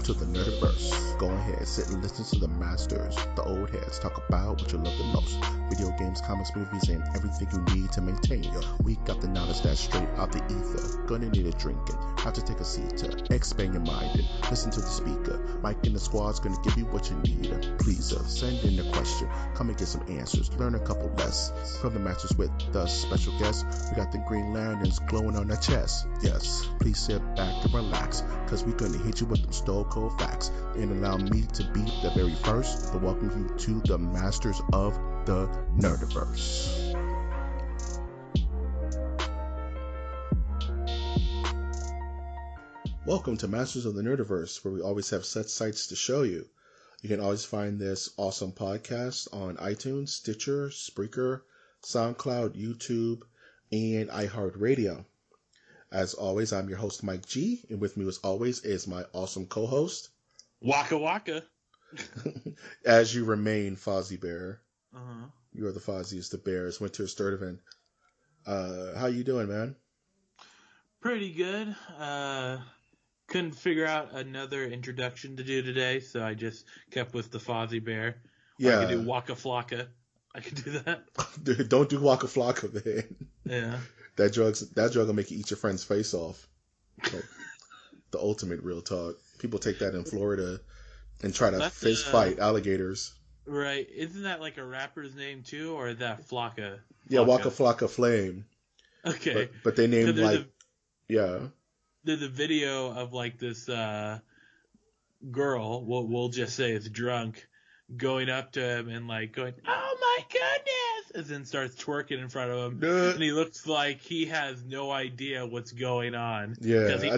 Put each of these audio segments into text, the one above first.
to the Nerdiverse. Go ahead, sit and listen to the masters, the old heads, talk about what you love the most. Video games, comics, movies, and everything you need to maintain your week. Got the knowledge that's straight out the ether. Gonna need a drink and have to take a seat to expand your mind and listen to the speaker. Mike and the squad's gonna give you what you need. Please send in a question, come and get some answers, learn a couple lessons from the masters with the special guests. We got the Green Lanterns glowing on their chest. Yes, please sit back and relax, cause we're gonna hit you with them stone cold facts. And allow me to be the very first to welcome you to the masters of the Nerdiverse. Welcome to Masters of the Nerdiverse, where we always have such sights to show you. You can always find this awesome podcast on iTunes, Stitcher, Spreaker, SoundCloud, YouTube, and iHeartRadio. As always, I'm your host, Mike G, and with me as always is my awesome co-host, Waka Waka. As you remain, Fozzie Bear. Uh-huh. You are the Fozziest of Bears. Winter Sturtevant. How you doing, man? Pretty good. Couldn't figure out another introduction to do today, so I just kept with the Fozzie Bear. Yeah. I could do Waka Flocka. I could do that. Dude, don't do Waka Flocka, man. Yeah. That drug will make you eat your friend's face off. Like, the ultimate real talk. People take that in Florida and try to fist fight alligators. Right. Isn't that like a rapper's name too, or is that Flocka? Yeah, Waka Flocka Flame. Okay. But they named yeah. There's a video of like this girl, we'll just say is drunk, going up to him and like going, "Oh my goodness," and then starts twerking in front of him. And he looks like he has no idea what's going on. Yeah.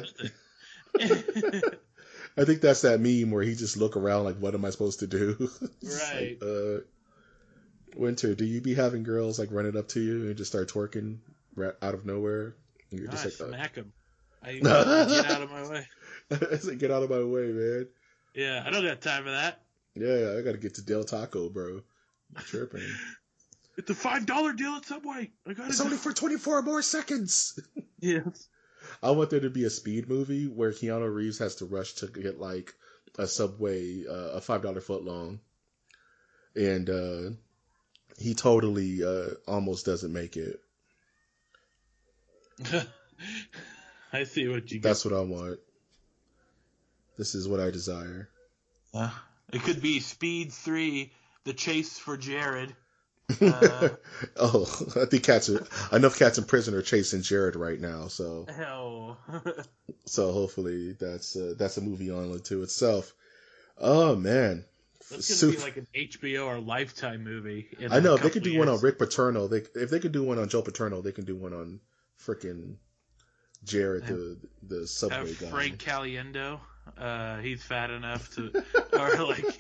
I think that's that meme where he just look around like, what am I supposed to do? Right. Like, Winter, do you be having girls like running up to you and just start twerking out of nowhere? And you're just like, smack him. I get out of my way. I said, get out of my way, man. Yeah, I don't got time for that. Yeah, I gotta get to Del Taco, bro. I'm tripping. It's a $5 deal at Subway. It's only for 24 more seconds. Yes. I want there to be a speed movie where Keanu Reeves has to rush to get like a Subway, a $5 footlong, and he totally almost doesn't make it. I see what you get. That's what I want. This is what I desire. It could be Speed 3, The Chase for Jared. Oh, I think enough cats in prison are chasing Jared right now. So, so hopefully that's a movie on to itself. Oh man, that's gonna be like an HBO or Lifetime movie. I know they could do one on Rick Paterno. If they could do one on Joe Paterno, they can do one on frickin' Jared, the Subway guy. Frank Caliendo. He's fat enough to, or like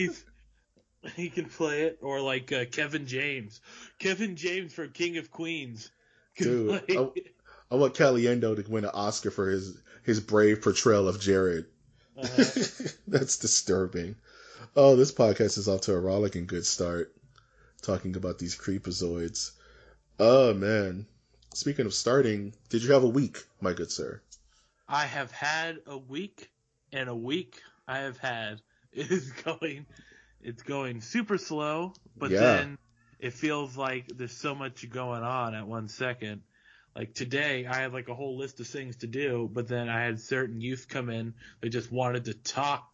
he can play it, or like Kevin James from King of Queens. Dude, I want Caliendo to win an Oscar for his brave portrayal of Jared. That's disturbing. Oh, this podcast is off to a rollicking good start, talking about these creepazoids. Oh man, speaking of starting, did you have a week, my good sir? I have had a week, and a week I have had is going super slow, but then it feels like there's so much going on at 1 second. Like today, I had like a whole list of things to do, but then I had certain youth come in. They just wanted to talk.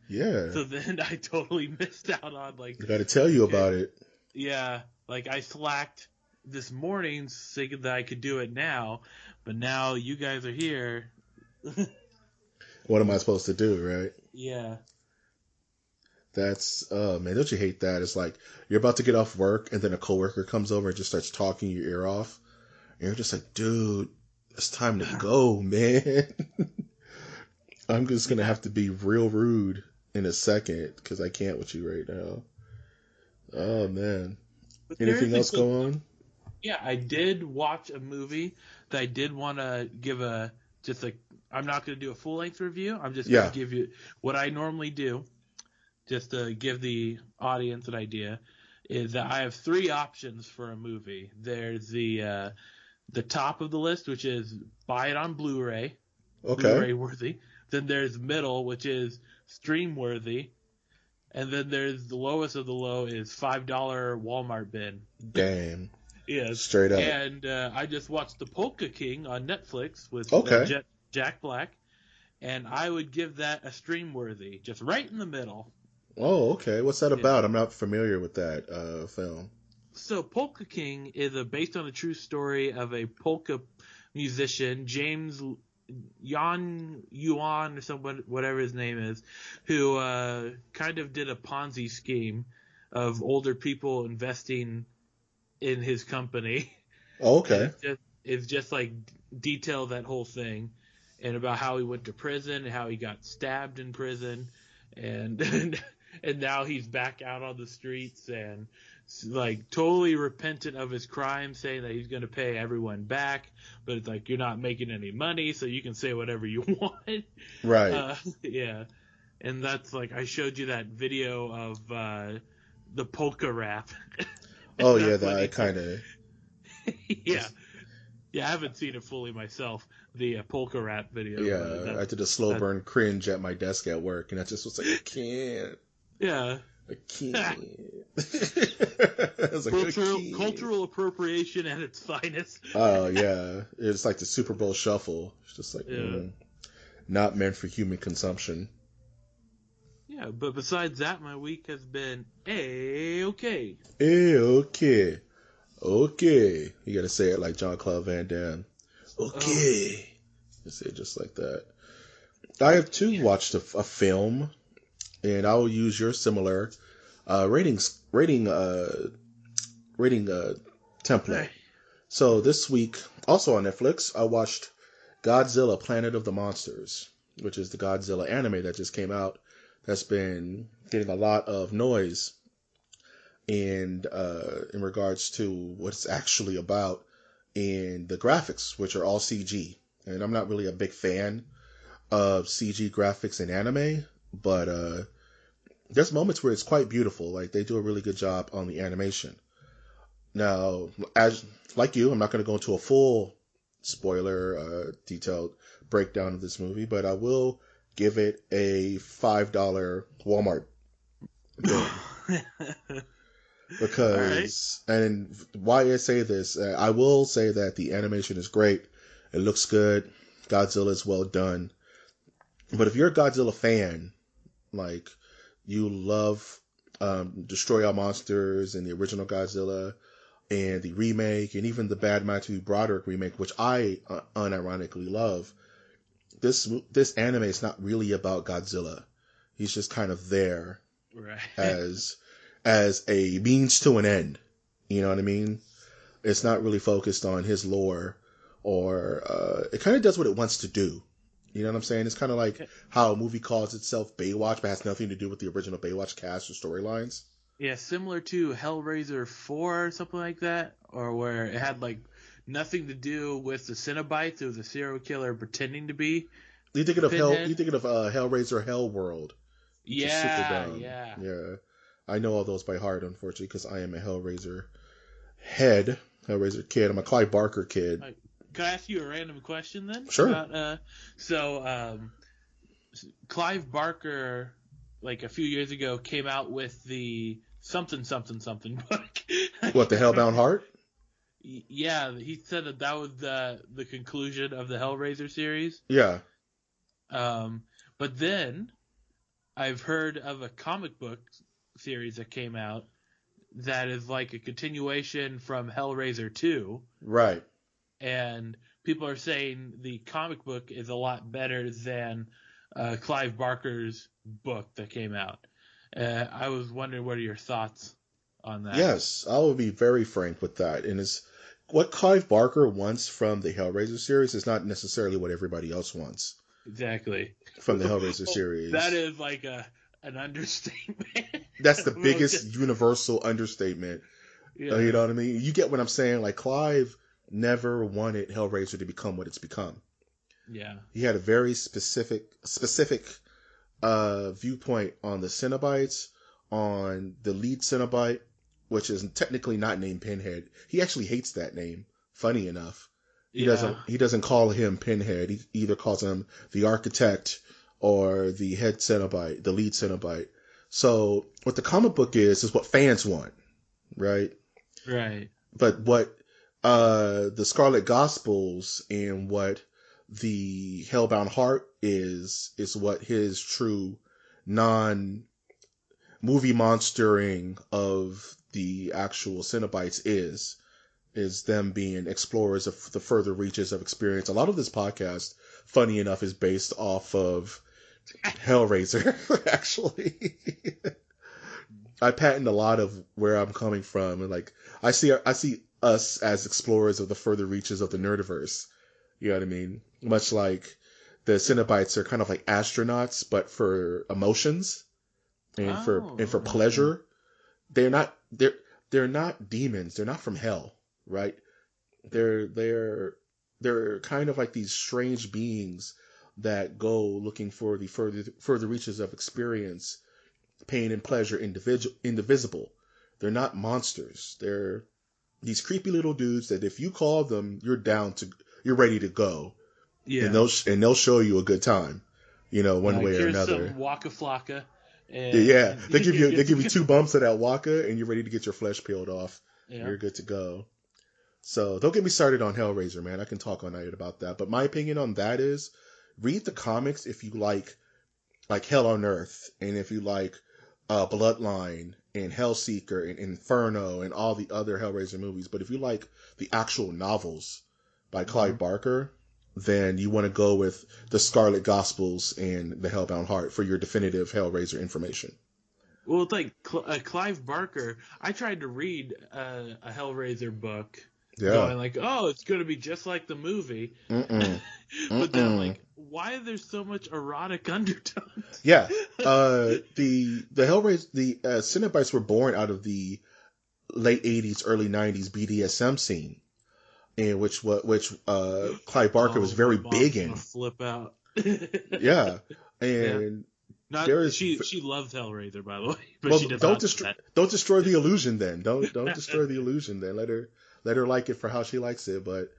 Yeah. So then I totally missed out on like. I got to tell you about it. Yeah, like I slacked this morning thinking that I could do it now, but now you guys are here. What am I supposed to do, right? Yeah. That's, man, don't you hate that? It's like you're about to get off work and then a coworker comes over and just starts talking your ear off. And you're just like, dude, it's time to go, man. I'm just going to have to be real rude in a second because I can't with you right now. Oh, man. Anything else go on? Yeah, I did watch a movie that I did want to give I'm not going to do a full-length review. I'm just going to give you what I normally do, just to give the audience an idea, is that I have 3 options for a movie. There's the top of the list, which is buy it on Blu-ray. Okay. Blu-ray worthy. Then there's middle, which is stream worthy. And then there's the lowest of the low is $5 Walmart bin. Damn. Yes. Straight up. And I just watched The Polka King on Netflix with Jack Black. And I would give that a stream worthy, just right in the middle. Oh, okay. What's that about? I'm not familiar with that film. So Polka King is based on a true story of a polka musician, James Yuan or someone, whatever his name is, who kind of did a Ponzi scheme of older people investing in his company. Oh, okay. It's just like detail that whole thing, and about how he went to prison and how he got stabbed in prison, and now he's back out on the streets and like totally repentant of his crime, saying that he's going to pay everyone back, but it's like you're not making any money, so you can say whatever you want. Right. Yeah. And that's like, I showed you that video of the polka rap. Oh yeah, that kind of. Yeah. Yeah, I haven't seen it fully myself, the polka rap video. Yeah, I did a slow burn cringe at my desk at work, and I just was like, I can't. Yeah. I can't. I was like, cultural appropriation at its finest. Oh, yeah. It's like the Super Bowl shuffle. It's just like, not meant for human consumption. Yeah, but besides that, my week has been A-okay. A-okay. Okay. You gotta say it like Jean-Claude Van Damme. Okay. You say it just like that. I have too watched a film, and I will use your similar rating template. So this week, also on Netflix, I watched Godzilla: Planet of the Monsters, which is the Godzilla anime that just came out. That's been getting a lot of noise and in regards to what it's actually about, and the graphics, which are all CG. And I'm not really a big fan of CG graphics in anime, but there's moments where it's quite beautiful. Like, they do a really good job on the animation. Now, as like you, I'm not going to go into a full spoiler, detailed breakdown of this movie, but I will give it a $5 Walmart bill. Because, and why I say this, I will say that the animation is great. It looks good. Godzilla is well done. But if you're a Godzilla fan, like, you love Destroy All Monsters and the original Godzilla and the remake and even the Bad Matthew Broderick remake, which I unironically love, this anime is not really about Godzilla. He's just kind of there as a means to an end. You know what I mean? It's not really focused on his lore, or it kind of does what it wants to do. You know what I'm saying? It's kind of like how a movie calls itself Baywatch, but has nothing to do with the original Baywatch cast or storylines. Yeah, similar to Hellraiser 4 or something like that, or where it had like nothing to do with the Cenobites. It was a serial killer pretending to be. You thinking of Hellraiser Hellworld? Yeah. Yeah. I know all those by heart, unfortunately, because I am a Hellraiser kid. I'm a Clive Barker kid. Can I ask you a random question then? Sure. About, Clive Barker, like a few years ago, came out with the something book. What, the Hellbound Heart? Yeah, he said that was the conclusion of the Hellraiser series. Yeah. But then I've heard of a comic book series that came out that is like a continuation from Hellraiser 2. Right. And people are saying the comic book is a lot better than Clive Barker's book that came out. I was wondering, what are your thoughts on that? Yes, I will be very frank with that. And what Clive Barker wants from the Hellraiser series is not necessarily what everybody else wants. Exactly. From the Hellraiser series. That is like an understatement. That's the biggest universal understatement. Yeah. You know what I mean? You get what I'm saying? Like, Clive never wanted Hellraiser to become what it's become. Yeah. He had a very specific viewpoint on the Cenobites, on the lead Cenobite, which is technically not named Pinhead. He actually hates that name, funny enough. He doesn't call him Pinhead. He either calls him the Architect, or the head Cenobite, the lead Cenobite. So what the comic book is what fans want, right? Right. But what the Scarlet Gospels and what the Hellbound Heart is what his true non-movie monstering of the actual Cenobites is them being explorers of the further reaches of experience. A lot of this podcast, funny enough, is based off of Hellraiser, actually. I patent a lot of where I'm coming from, and like I see us as explorers of the further reaches of the nerdiverse. You know what I mean? Much like the Cenobites are kind of like astronauts, but for emotions and for pleasure. They're not demons. They're not from hell, right? They're kind of like these strange beings that go looking for the further reaches of experience, pain and pleasure, indivisible. They're not monsters. They're these creepy little dudes that if you call them, you're ready to go. Yeah. And they'll show you a good time, one way or another. Here's some Waka Flocka. Yeah, they give you 2 bumps of that Waka, and you're ready to get your flesh peeled off. Yeah. You're good to go. So don't get me started on Hellraiser, man. I can talk all night about that. But my opinion on that is, read the comics if you like Hell on Earth, and if you like Bloodline and Hellseeker and Inferno and all the other Hellraiser movies. But if you like the actual novels by Clive Barker, then you want to go with the Scarlet Gospels and the Hellbound Heart for your definitive Hellraiser information. Well, it's like Clive Barker. I tried to read a Hellraiser book, going like, "Oh, it's going to be just like the movie," but then like, why is there so much erotic undertones? Yeah, the Hellraiser, the Cenobites were born out of the late '80s, early '90s BDSM scene, in which Clive Barker was very big in. Flip out. Yeah, and she loves Hellraiser, by the way. But she don't destroy the illusion. Then don't destroy the illusion. Then let her like it for how she likes it. But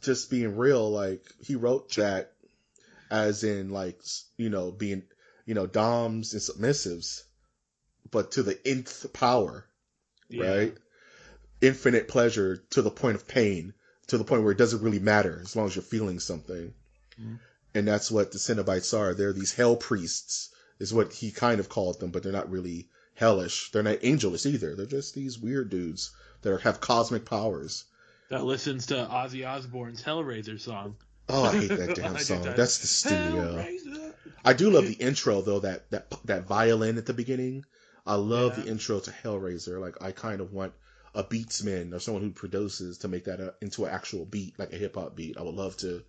just being real, like he wrote that as in like being doms and submissives, but to the nth power, right? Infinite pleasure to the point of pain, to the point where it doesn't really matter as long as you're feeling something. And that's what the Cenobites are. They're these hell priests, is what he kind of called them, but they're not really hellish. They're not angelish either. They're just these weird dudes that have cosmic powers. That listens to Ozzy Osbourne's Hellraiser song. Oh, I hate that damn song. That's the studio. I do love the intro though. That violin at the beginning. I love the intro to Hellraiser. Like I kind of want a beatsman or someone who produces to make that into an actual beat, like a hip hop beat. I would love to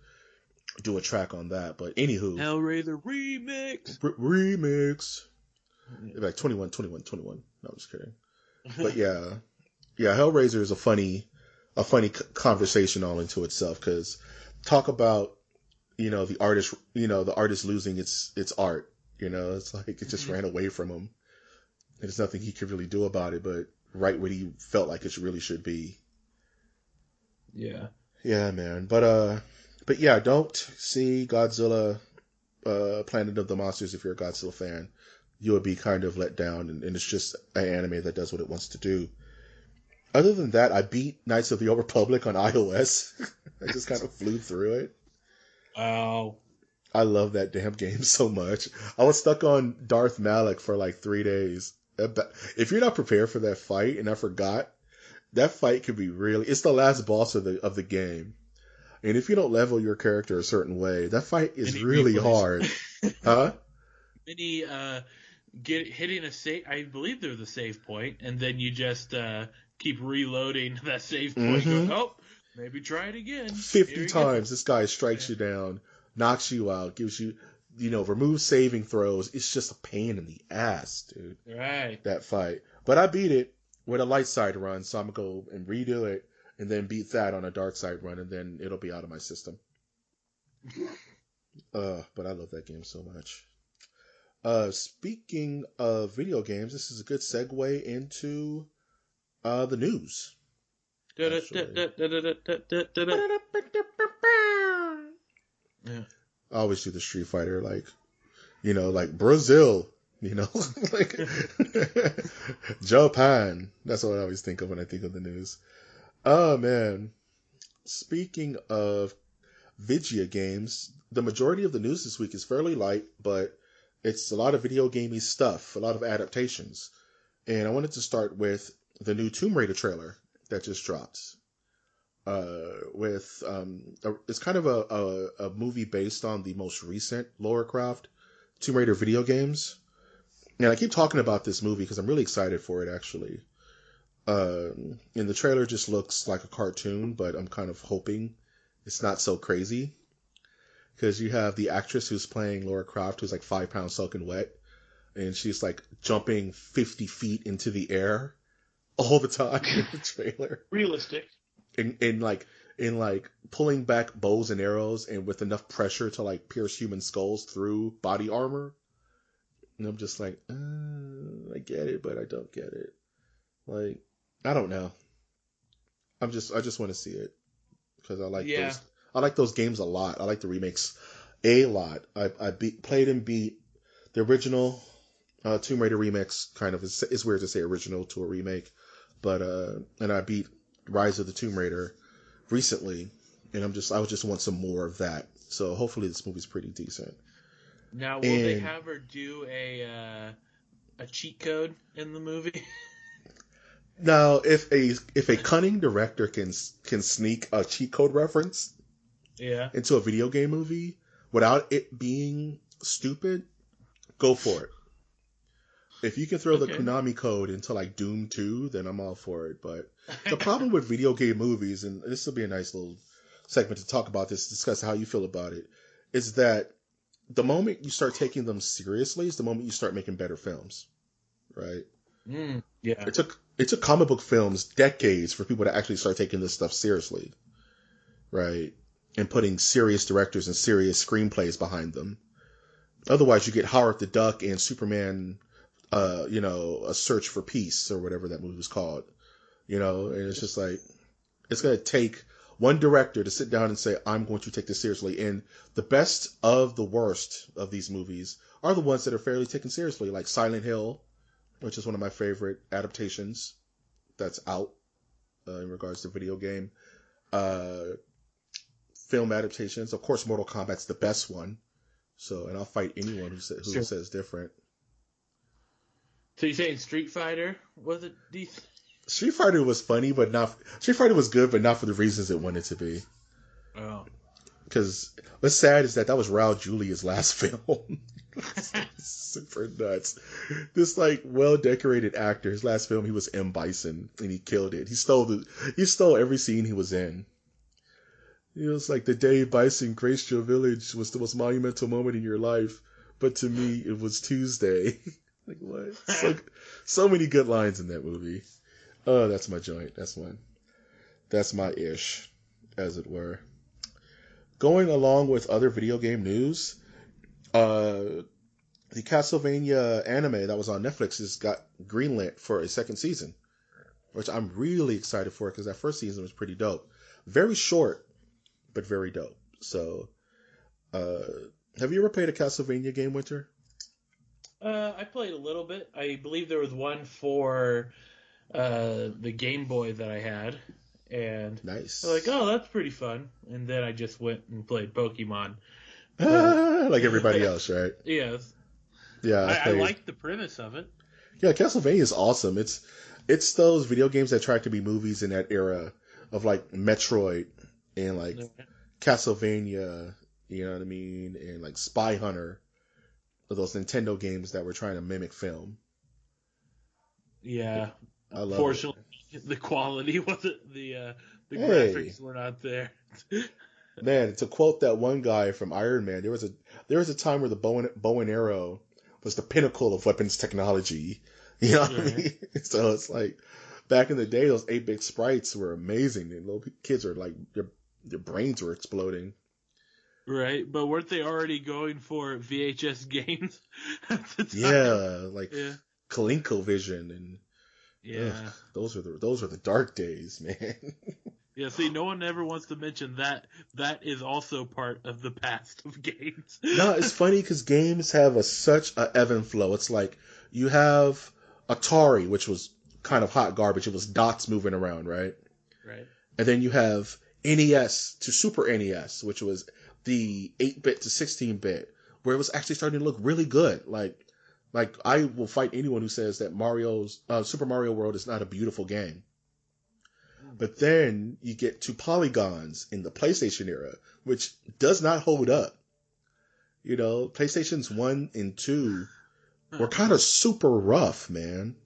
do a track on that. But anywho, Hellraiser remix. Remix. Like 21. No, I'm just kidding. But yeah, Hellraiser is a funny conversation all into itself, because talk about the artist losing its art. It's like it just ran away from him. There's nothing he could really do about it, but right what he felt like it really should be. Yeah. Yeah, man. But yeah, don't see Godzilla, Planet of the Monsters if you're a Godzilla fan. You would be kind of let down, and it's just an anime that does what it wants to do. Other than that, I beat Knights of the Old Republic on iOS. I just kind of flew through it. Oh. I love that damn game so much. I was stuck on Darth Malak for like 3 days. If you're not prepared for that fight, and I forgot, that fight could be it's the last boss of the game. And if you don't level your character a certain way, that fight is really hard. Huh? Many hitting a save. I believe they're the save point, and then you just keep reloading that save point. Going, oh, maybe try it again. 50 times this guy strikes you down, knocks you out, gives you, remove saving throws. It's just a pain in the ass, dude. Right. That fight. But I beat it with a light side run, so I'm going to go and redo it and then beat that on a dark side run, and then it'll be out of my system. But I love that game so much. Speaking of video games, this is a good segue into the news. Yeah. I always do the Street Fighter, like, like Brazil, like Japan. That's what I always think of when I think of the news. Oh man. Speaking of video games, the majority of the news this week is fairly light, but it's a lot of video gamey stuff, a lot of adaptations. And I wanted to start with the new Tomb Raider trailer that just dropped. It's kind of a movie based on the most recent Lara Croft Tomb Raider video games. And I keep talking about this movie because I'm really excited for it, actually. And the trailer just looks like a cartoon, but I'm kind of hoping it's not so crazy. Because you have the actress who's playing Lara Croft, who's like 5 pounds soaking wet, and she's like jumping 50 feet into the air all the time in the trailer. Realistic. And like pulling back bows and arrows, and with enough pressure to like pierce human skulls through body armor. And I'm just like, I get it, but I don't get it. Like, I don't know. I just want to see it because I like those games a lot. I like the remakes a lot. I played and beat the original Tomb Raider remix. Kind of, it's weird to say original to a remake, but and I beat Rise of the Tomb Raider recently, and I just want some more of that. So hopefully this movie's pretty decent. Now, will they have her do a cheat code in the movie? Now, if a cunning director can sneak a cheat code reference into a video game movie without it being stupid, go for it. If you can throw the Konami code into like Doom 2, then I'm all for it. But the problem with video game movies, and this will be a nice little segment to talk about this, discuss how you feel about it, is that the moment you start taking them seriously is the moment you start making better films, right? Yeah. It took comic book films decades for people to actually start taking this stuff seriously, right? And putting serious directors and serious screenplays behind them. Otherwise, you get Howard the Duck and Superman, A Search for Peace, or whatever that movie was called, and it's just like, it's going to take one director to sit down and say, I'm going to take this seriously. And the best of the worst of these movies are the ones that are fairly taken seriously, like Silent Hill, which is one of my favorite adaptations that's out in regards to video game film adaptations. Of course, Mortal Kombat's the best one. So, and I'll fight anyone who says different. So you're saying Street Fighter was it decent? Street Fighter was funny, Street Fighter was good, but not for the reasons it wanted to be. Oh. Because what's sad is that was Raul Julia's last film. Super nuts. This like well-decorated actor, his last film, he was M. Bison, and he killed it. He stole every scene he was in. It was like the day Bison graced your village was the most monumental moment in your life, but to me it was Tuesday. Like what? It's like so many good lines in that movie. Oh, that's my joint. That's my ish, as it were. Going along with other video game news, the Castlevania anime that was on Netflix has got greenlit for a second season, which I'm really excited for because that first season was pretty dope. Very short, but very dope. So, have you ever played a Castlevania game, Winter? I played a little bit. I believe there was one for the Game Boy that I had, and nice. I was like, oh, that's pretty fun. And then I just went and played Pokemon. Like everybody else, right? Yes. Yeah, I like the premise of it. Yeah, Castlevania is awesome. It's those video games that tried to be movies in that era of like Metroid and like Castlevania, you know what I mean, and like Spy Hunter. Those Nintendo games that were trying to mimic film. Yeah. I love Unfortunately, the quality wasn't the graphics were not there. Man, to quote that one guy from Iron Man, there was a time where the bow and arrow was the pinnacle of weapons technology. You know what I mean? So it's like back in the day, those 8-bit sprites were amazing, and little kids are like their brains were exploding. Right, but weren't they already going for VHS games at the time? Yeah, like ColecoVision and those were the dark days, man. Yeah, see, no one ever wants to mention that is also part of the past of games. No, it's funny because games have such a ebb and flow. It's like you have Atari, which was kind of hot garbage. It was dots moving around, right? Right. And then you have NES to Super NES, which was the 8-bit to 16-bit, where it was actually starting to look really good. Like I will fight anyone who says that Super Mario World is not a beautiful game. But then you get to polygons in the PlayStation era, which does not hold up. You know, PlayStations 1 and 2 were kind of super rough, man.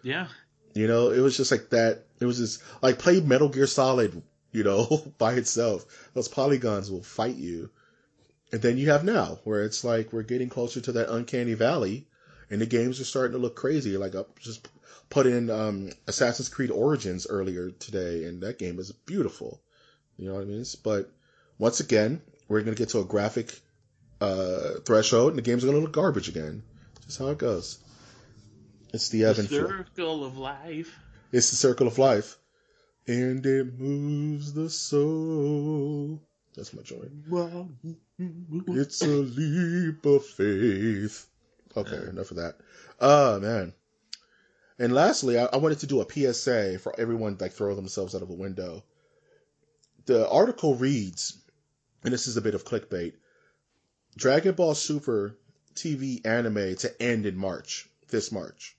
Yeah. You know, it was just like that. It was just like play Metal Gear Solid, you know, by itself. Those polygons will fight you. And then you have now, where it's like we're getting closer to that uncanny valley, and the games are starting to look crazy. Like I just put in Assassin's Creed Origins earlier today, and that game is beautiful. You know what I mean? But once again, we're going to get to a graphic threshold, and the game's going to look garbage again. Just how it goes. It's the ebb and flow. The circle of life. It's the circle of life. And it moves the soul. That's my joint. It's a leap of faith. Okay, enough of that. Oh, man. And lastly, I wanted to do a PSA for everyone like throw themselves out of a window. The article reads, and this is a bit of clickbait, Dragon Ball Super TV anime to end in March, this March.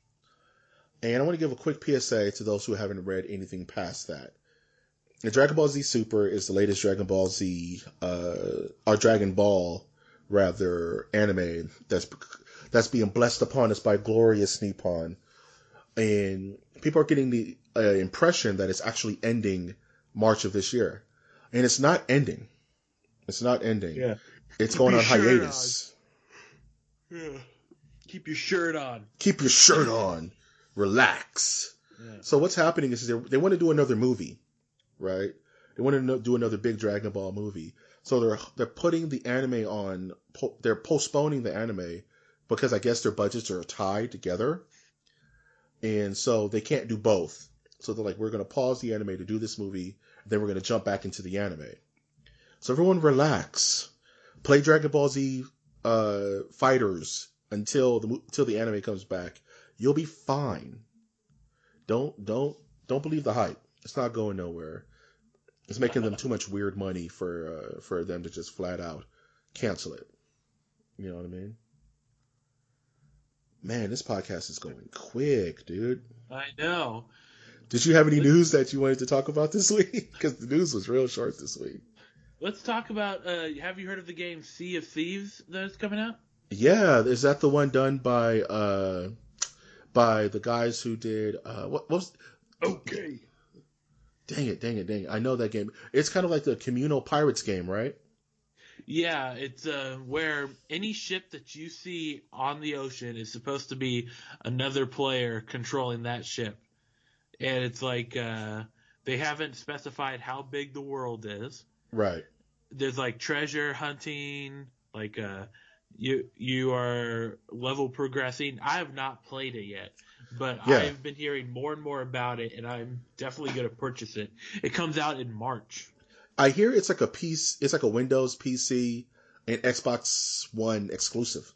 And I want to give a quick PSA to those who haven't read anything past that. The Dragon Ball Z Super is the latest Dragon Ball Z, or Dragon Ball, rather, anime that's being blessed upon us by glorious Nippon. And people are getting the impression that it's actually ending March of this year. And it's not ending. It's not ending. Yeah. It's going on hiatus. Yeah. Keep your shirt on. Keep your shirt on. Relax. Yeah. So what's happening is they want to do another movie, right? They want to do another big Dragon Ball movie. So they're putting the anime on. They're postponing the anime because I guess their budgets are tied together, and so they can't do both. So they're like, we're going to pause the anime to do this movie, and then we're going to jump back into the anime. So everyone relax. Play Dragon Ball Z Fighters until the anime comes back. You'll be fine. Don't believe the hype. It's not going nowhere. It's making them too much weird money for them to just flat out cancel it. You know what I mean? Man, this podcast is going quick, dude. I know. Did you have any news that you wanted to talk about this week? Because the news was real short this week. Let's talk about, have you heard of the game Sea of Thieves that's coming out? Yeah, is that the one done by the guys who did, what was... Okay. Dang it. I know that game. It's kind of like the Communal Pirates game, right? Yeah, it's where any ship that you see on the ocean is supposed to be another player controlling that ship. And it's like they haven't specified how big the world is. Right. There's like treasure hunting, like you are level progressing. I have not played it yet, but yeah. I've been hearing more and more about it, and I'm definitely going to purchase it. It comes out in March. I hear it's like a Windows PC and Xbox One exclusive.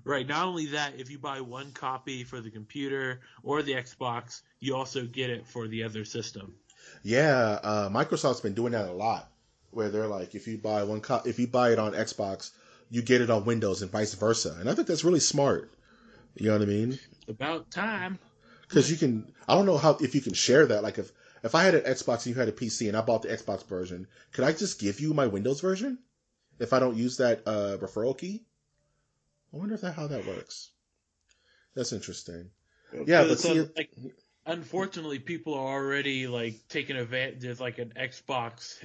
Right. Not only that, if you buy one copy for the computer or the Xbox, you also get it for the other system. Yeah, Microsoft's been doing that a lot, where they're like, if you buy it on Xbox, you get it on Windows and vice versa. And I think that's really smart. You know what I mean? About time. Because I don't know if you can share that. Like if I had an Xbox and you had a PC and I bought the Xbox version, could I just give you my Windows version if I don't use that referral key? I wonder how that works. That's interesting. Yeah, but see, unfortunately, people are already like taking advantage. There's like an Xbox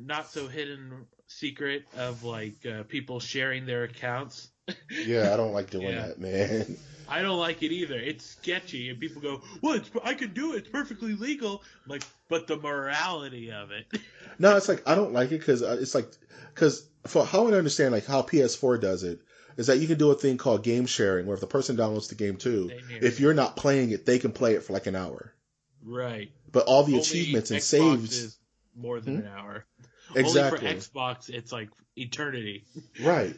not so hidden secret of like people sharing their accounts. Yeah, I don't like doing that, man. I don't like it either. It's sketchy, and people go, "Well, I can do it. It's perfectly legal." I'm like, but the morality of it. No, it's like I don't like it because for how I understand like how PS4 does it is that you can do a thing called game sharing, where if the person downloads the game too, if you're not playing it, they can play it for like an hour. Right. But all the achievements and saves. more than an hour. Exactly. Only for Xbox, it's like eternity. Right.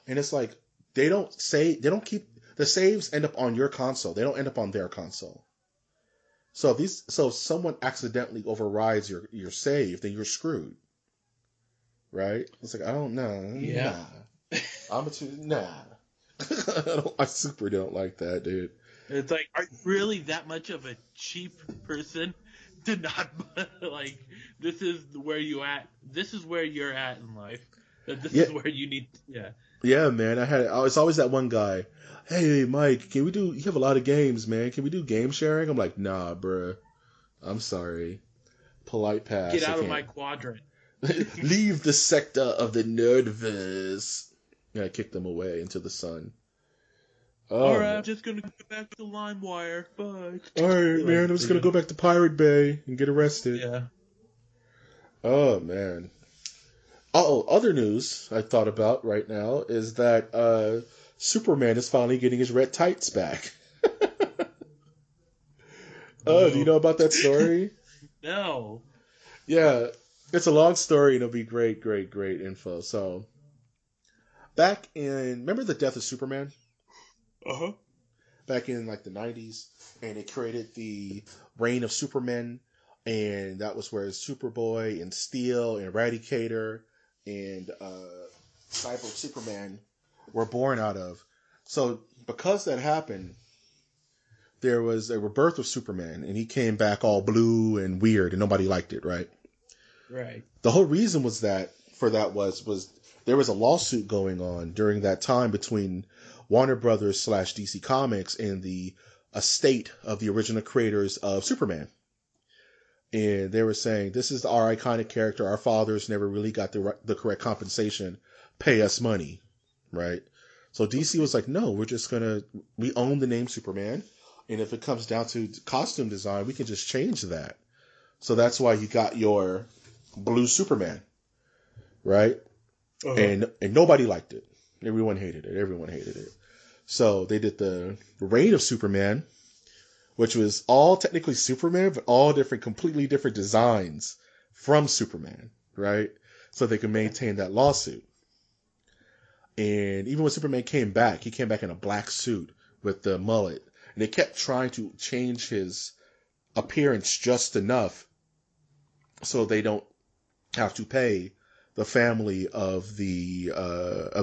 And it's like they don't keep the saves end up on your console. They don't end up on their console. So if someone accidentally overrides your save, then you're screwed. Right? It's like I don't know. Yeah. Nah. I super don't like that, dude. It's like, are you really that much of a cheap person to not like? This is where you at. This is where you're at in life. This is where you need. Yeah. Yeah, man. It's always that one guy. Hey, Mike, you have a lot of games, man. Can we do game sharing? I'm like, nah, bruh. I'm sorry. Polite pass. Get out of my quadrant. Leave the sector of the nerdverse. Yeah, I kicked them away into the sun. Oh, alright, I'm just gonna go back to LimeWire. Bye. Alright, man. I'm just gonna go back to Pirate Bay and get arrested. Yeah. Oh, man. Oh, other news I thought about right now is that Superman is finally getting his red tights back. Oh, do you know about that story? No. Yeah, it's a long story and it'll be great info. So, remember the death of Superman? Uh-huh. Back in like the 90s, and it created the reign of Supermen, and that was where Superboy and Steel and Eradicator and Cyborg Superman were born out of. So because that happened, there was a rebirth of Superman, and he came back all blue and weird, and nobody liked it, right? Right. The whole reason was there was a lawsuit going on during that time between Warner Brothers / DC Comics and the estate of the original creators of Superman. And they were saying, this is our iconic character. Our fathers never really got the correct compensation. Pay us money, right? So DC was like, no, we own the name Superman. And if it comes down to costume design, we can just change that. So that's why you got your blue Superman, right? Uh-huh. And nobody liked it. Everyone hated it. So they did the reign of Superman, which was all technically Superman, but all completely different designs from Superman, right? So they could maintain that lawsuit. And even when Superman came back, he came back in a black suit with the mullet. And they kept trying to change his appearance just enough so they don't have to pay the family of the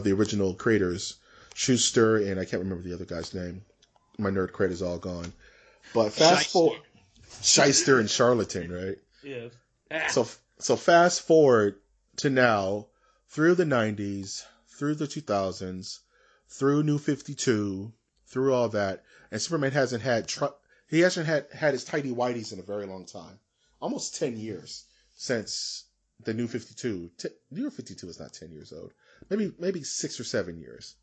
original creators, Schuster, and I can't remember the other guy's name. My nerd cred is all gone. But fast forward, Shyster and Charlatan, right? Yes. So fast forward to now, through the 90s, through the 2000s, through New 52, through all that, and Superman hasn't had his tidy whities in a very long time, almost 10 years since the New 52. New 52 is not 10 years old, maybe 6 or 7 years.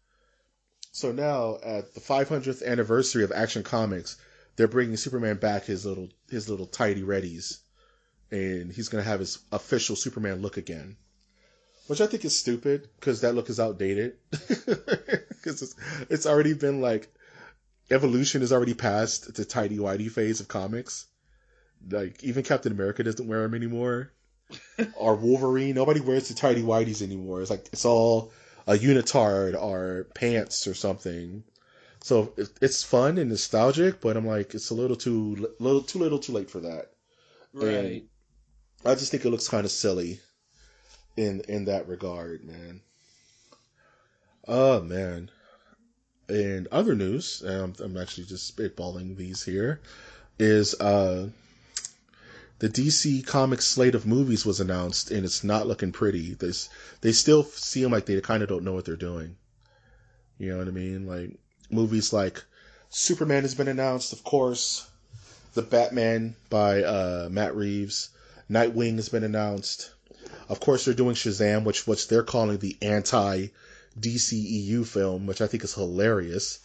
So now at the 500th anniversary of Action Comics, they're bringing Superman back his little tidy readies, and he's gonna have his official Superman look again, which I think is stupid because that look is outdated. Because it's already been like evolution has already passed the tidy whitey phase of comics. Like even Captain America doesn't wear them anymore, or Wolverine. Nobody wears the tidy whities anymore. It's like it's all a unitard or pants or something. So it's fun and nostalgic, but I'm like, it's a little too late for that. Right. And I just think it looks kind of silly in that regard, man. Oh, man. And other news, I'm actually just spitballing these here, is the DC Comics slate of movies was announced, and it's not looking pretty. They still seem like they kind of don't know what they're doing. You know what I mean? Like, movies like Superman has been announced, of course. The Batman by Matt Reeves. Nightwing has been announced. Of course, they're doing Shazam, which they're calling the anti-DCEU film, which I think is hilarious.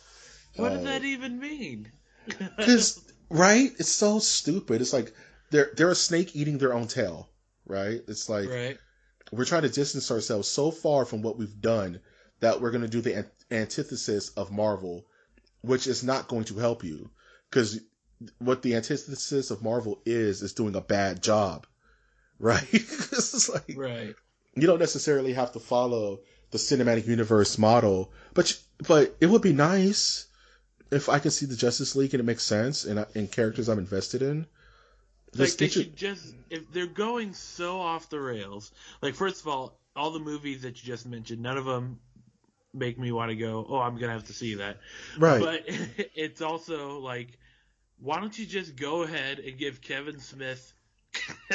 What does that even mean? Because, right? It's so stupid. It's like they're a snake eating their own tail, right? It's like we're trying to distance ourselves so far from what we've done that we're going to do the antithesis of Marvel, which is not going to help you. Because what the antithesis of Marvel is doing a bad job, right? It's like, right. you don't necessarily have to follow the cinematic universe model, but it would be nice if I can see the Justice League and it makes sense and characters I'm invested in. Like they should just, if they're going so off the rails, like first of all the movies that you just mentioned, none of them make me want to go, oh, I'm gonna have to see that. Right. But it's also like, why don't you just go ahead and give Kevin Smith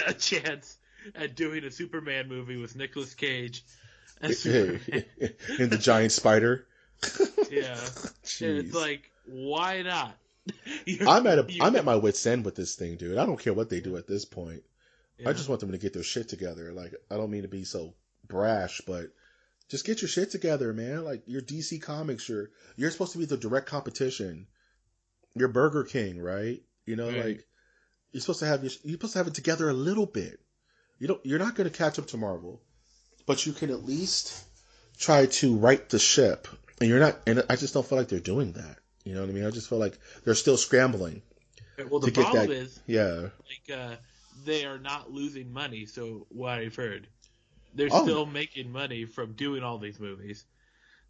a chance at doing a Superman movie with Nicolas Cage as Superman? And the giant spider. Yeah. It's like, why not? I'm at my wit's end with this thing, dude. I don't care what they do at this point. Yeah. I just want them to get their shit together. Like, I don't mean to be so brash, but just get your shit together, man. Like, you're DC Comics. You're supposed to be the direct competition. You're Burger King, right? You know, right. like you're supposed to have it together a little bit. You're not going to catch up to Marvel, but you can at least try to right the ship. And you're not. And I just don't feel like they're doing that. You know what I mean? I just feel like they're still scrambling. Well, the problem is, like, they are not losing money. So what I've heard, they're still making money from doing all these movies.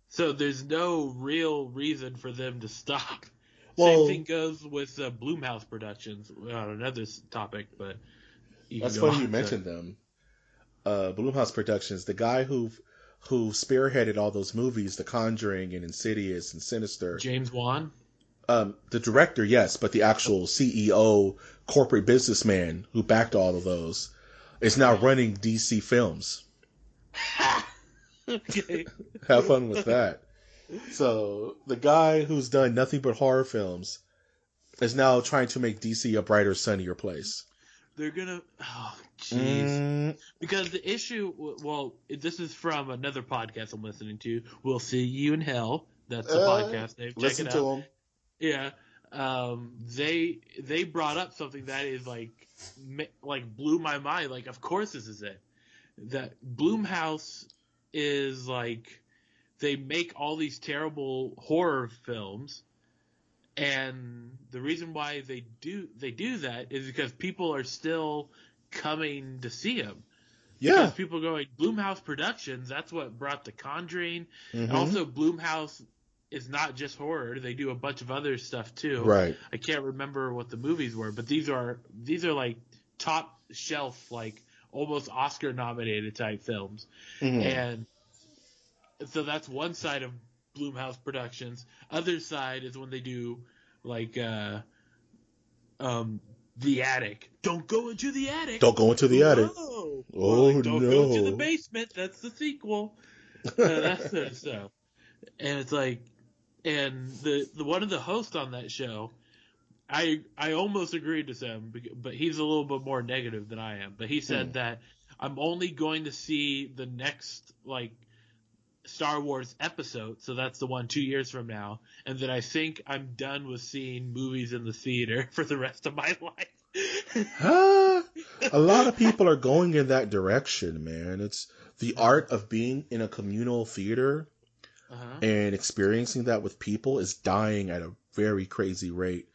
So there's no real reason for them to stop. Same thing goes with Blumhouse Productions. On another topic, but that's funny you mentioned them. Blumhouse Productions, the guy who spearheaded all those movies, The Conjuring and Insidious and Sinister. James Wan? The director, yes, but the actual CEO, corporate businessman who backed all of those is now running DC Films. Okay. Have fun with that. So, the guy who's done nothing but horror films is now trying to make DC a brighter, sunnier place. They're gonna... Oh, jeez. Because the issue... Well, this is from another podcast I'm listening to. We'll See You in Hell. That's the podcast name. Check listen it out. to them. Yeah. They brought up something that is like blew my mind. Like, of course this is it. That Blumhouse is like... They make all these terrible horror films, and the reason why they do that is because people are still coming to see them. Yeah. Because people are going, Blumhouse Productions, that's what brought The Conjuring. Mm-hmm. And also, Blumhouse is not just horror; they do a bunch of other stuff too. Right. I can't remember what the movies were, but these are like top shelf, like almost Oscar nominated type films, and. So that's one side of Blumhouse Productions. Other side is when they do like The Attic. Don't go into the attic. Don't go into the attic. Oh like, don't go into the basement. That's the sequel. That sort of stuff. And it's like, and the one of the hosts on that show, I almost agreed with him, but he's a little bit more negative than I am. But he said that I'm only going to see the next like Star Wars episode, so that's the one 2 years from now, and then I think I'm done with seeing movies in the theater for the rest of my life. A lot of people are going in that direction, man. It's the art of being in a communal theater and experiencing that with people is dying at a very crazy rate,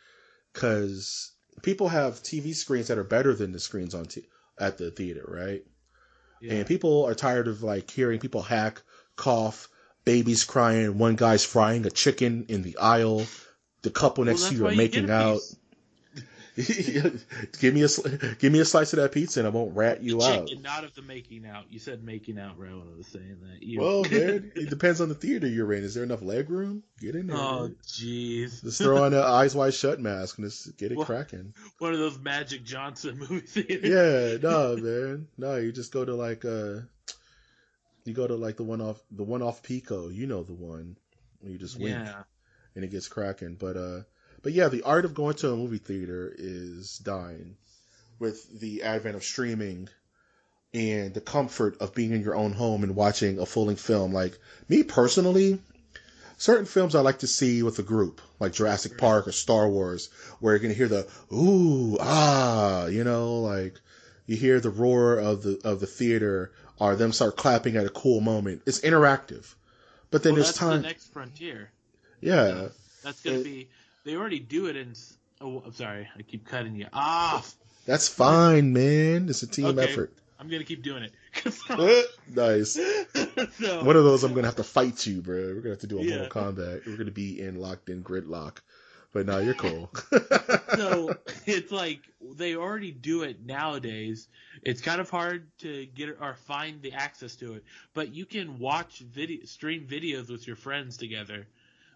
because people have TV screens that are better than the screens at the theater, right? Yeah. And people are tired of like hearing people hack, cough, babies crying, one guy's frying a chicken in the aisle, the couple next to you are making out. Give me a slice of that pizza and I won't rat you out. Chicken, not of the making out. You said making out right when I was saying that. Well, man, it depends on the theater you're in. Is there enough leg room? Get in there. Oh, jeez. Just throw on an Eyes Wide Shut mask and just get it cracking. One of those Magic Johnson movie theaters. Yeah, no, man. No, you just go to like you go to like the one off Pico. You know the one. You just wink and it gets cracking. But yeah, the art of going to a movie theater is dying with the advent of streaming and the comfort of being in your own home and watching a full-length film. Like, me personally, certain films I like to see with a group, like Jurassic Park or Star Wars, where you're going to hear the ooh, ah, you know, like you hear the roar of the theater or them start clapping at a cool moment. It's interactive. But then there's time. That's the next frontier. Yeah. That's going to be... They already do it in... Oh, I'm sorry. I keep cutting you off. That's fine, man. It's a team effort. I'm gonna keep doing it. Nice. So, one of those, I'm gonna have to fight you, bro. We're gonna have to do a Yeah. Mortal Kombat. We're gonna be locked in gridlock. But no, you're cool. So it's like they already do it nowadays. It's kind of hard to get or find the access to it, but you can stream videos with your friends together.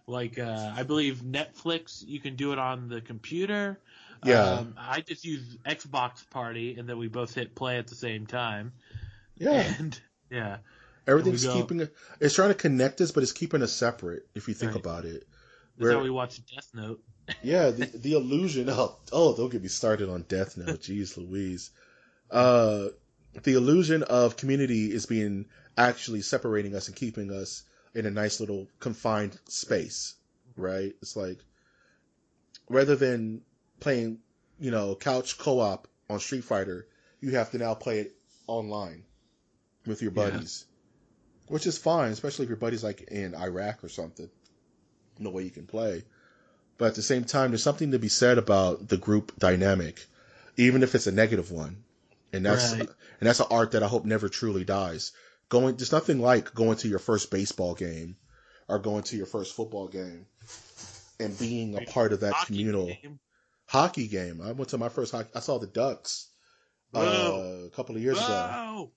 Like I believe Netflix, you can do it on the computer. Yeah. I just use Xbox Party, and then we both hit play at the same time. Yeah. And yeah, Everything's and keeping it's trying to connect us, but it's keeping us separate if you think Right. about it. That's how we watch Death Note. Yeah, the illusion. Oh, don't get me started on Death Note. Jeez Louise. The illusion of community is being actually separating us and keeping us in a nice little confined space, right? It's like rather than playing, couch co-op on Street Fighter, you have to now play it online with your buddies, which is fine, especially if your buddy's like in Iraq or something. No way you can play. But at the same time, there's something to be said about the group dynamic, even if it's a negative one. And that's Right. and that's an art that I hope never truly dies. There's nothing like going to your first baseball game or going to your first football game and being a part of that communal hockey game. I went to my first hockey. I saw the Ducks a couple of years ago.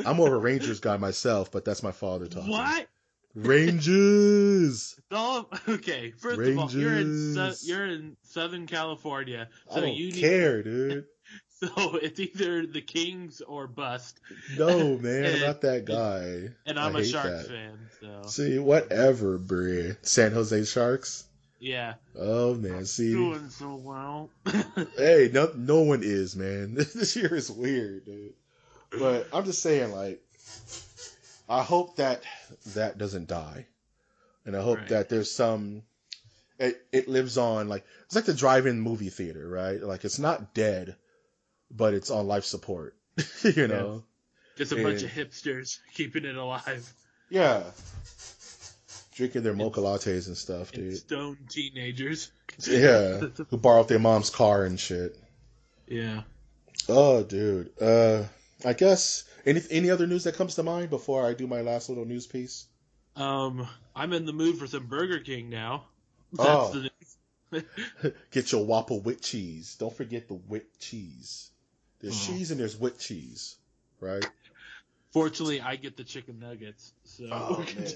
I'm more of a Rangers guy myself, but that's my father talking. What? Rangers. Okay. First Rangers. of all, you're in Southern California, so I don't care, dude. So it's either the Kings or bust. No, man, I'm not that guy. And I'm a Sharks fan, so. See, whatever, bruh. San Jose Sharks? Yeah. Oh, man, see. Doing so well. Hey, no one is, man. This year is weird, dude. But I'm just saying, like, I hope that doesn't die. And I hope that there's some... It lives on, like... It's like the drive-in movie theater, right? Like, it's not dead, but it's on life support, you know? Just a bunch of hipsters keeping it alive. Yeah. Drinking their mocha lattes and stuff, dude. And stoned teenagers. Yeah. Who borrow their mom's car and shit. Yeah. Oh, dude. I guess, any other news that comes to mind before I do my last little news piece? I'm in the mood for some Burger King now. That's the news. Get your Whopper with cheese. Don't forget the with cheese. There's cheese and there's with cheese, right? Fortunately, I get the chicken nuggets. So. Oh, man.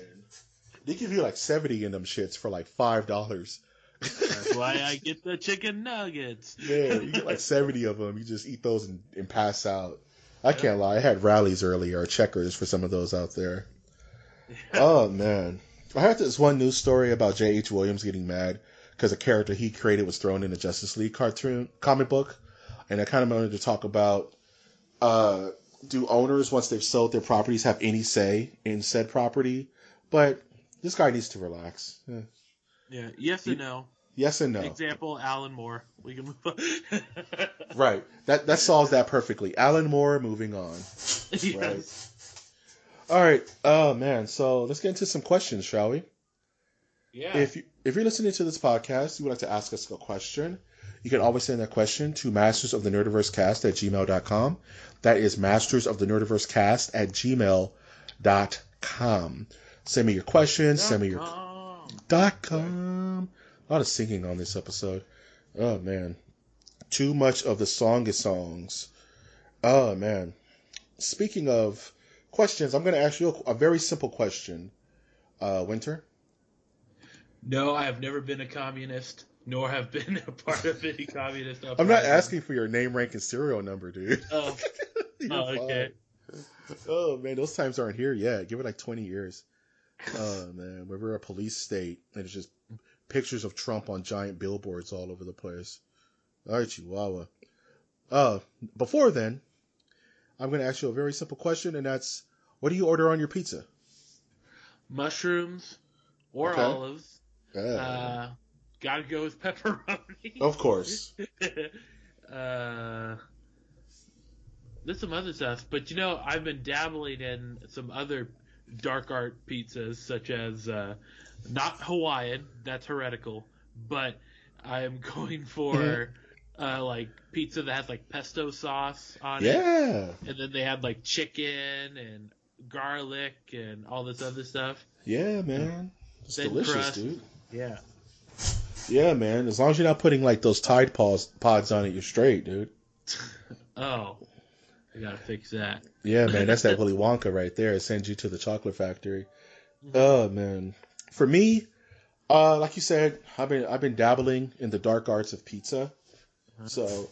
They give you like 70 in them shits for like $5. That's why I get the chicken nuggets. Yeah, you get like 70 of them. You just eat those and pass out. I can't lie. I had Rallies earlier, or Checkers for some of those out there. Yeah. Oh, man. I heard this one news story about J.H. Williams getting mad because a character he created was thrown in a Justice League comic book. And I kind of wanted to talk about, do owners, once they've sold their properties, have any say in said property? But this guy needs to relax. Yeah, yes and no. Yes and no. Example, Alan Moore. We can move on. Right. That solves that perfectly. Alan Moore, moving on. Yes. Right. All right. Oh, man. So let's get into some questions, shall we? Yeah. If you're listening to this podcast, you would like to ask us a question, you can always send that question to mastersofthenerdiversecast@gmail.com. That is mastersofthenerdiversecast@gmail.com. Send me your questions. Send me your... .com. A lot of singing on this episode. Oh, man. Too much of the songest songs. Oh, man. Speaking of questions, I'm going to ask you a very simple question. Winter? No, I have never been a communist, nor have been a part of any communist uprising. I'm not asking for your name, rank, and serial number, dude. Oh, okay. Oh, man, those times aren't here yet. Give it like 20 years. Oh, man, we're a police state, and it's just pictures of Trump on giant billboards all over the place. All right, Chihuahua. Before then, I'm going to ask you a very simple question, and that's, what do you order on your pizza? Mushrooms or olives. Gotta go with pepperoni. Of course. There's some other stuff, but I've been dabbling in some other dark art pizzas, such as not Hawaiian, that's heretical, but I am going for like pizza that has like pesto sauce on it. Yeah. And then they had like chicken and garlic and all this other stuff. Yeah, man. It's Thin delicious, crust. dude. Yeah. Yeah, man. As long as you're not putting like those Tide pods on it, you're straight, dude. Oh, I gotta fix that. Yeah, man. That's that Willy Wonka right there. It sends you to the chocolate factory. Mhm. Oh, man. For me, like you said, I've been dabbling in the dark arts of pizza. So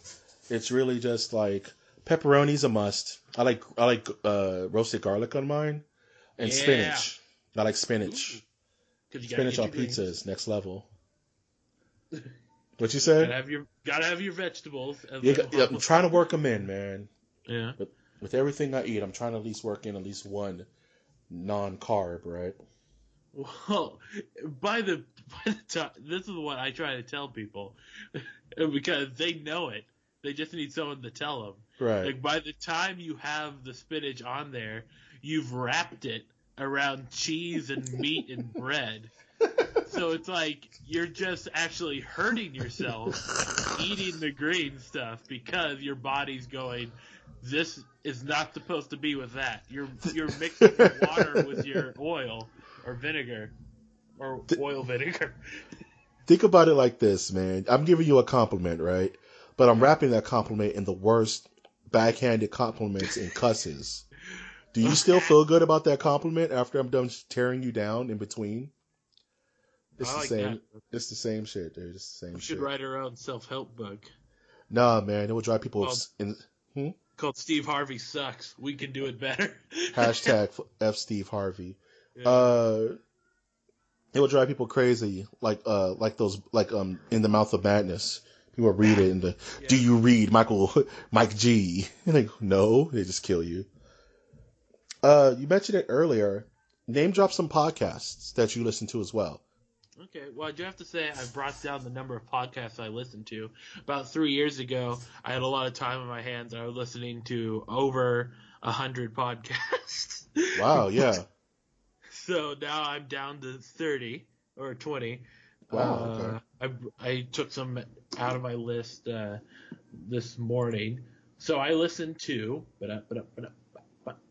it's really just like pepperoni's a must. I like roasted garlic on mine and spinach. I like spinach. Ooh, spinach on pizza is next level. What you said? Gotta have your vegetables. Yeah, I'm trying to work them in, man. Yeah. But with everything I eat, I'm trying to at least work in at least one non-carb, right? Well, by the time, this is what I try to tell people because they know it. They just need someone to tell them. Right. Like by the time you have the spinach on there, you've wrapped it around cheese and meat and bread. So it's like you're just actually hurting yourself eating the green stuff because your body's going, this is not supposed to be with that. You're mixing your water with your oil or vinegar or oil vinegar. Think about it like this, man. I'm giving you a compliment, right? But I'm wrapping that compliment in the worst backhanded compliments and cusses. Do you still feel good about that compliment after I'm done tearing you down in between? It's the same. That. It's the same shit, dude. It's the same shit. Should write our own self-help book. Nah, man. It will drive people called Steve Harvey Sucks. We can do it better. Hashtag F Steve Harvey. Yeah. It will drive people crazy, like those In the Mouth of Madness. People read it and do you read Mike G? And like, no, they just kill you. You mentioned it earlier. Name drop some podcasts that you listen to as well. Okay, well, I do have to say I brought down the number of podcasts I listened to. About 3 years ago, I had a lot of time on my hands. I was listening to over 100 podcasts. Wow, yeah. So now I'm down to 30 or 20. Wow, okay. I took some out of my list this morning. So I listened to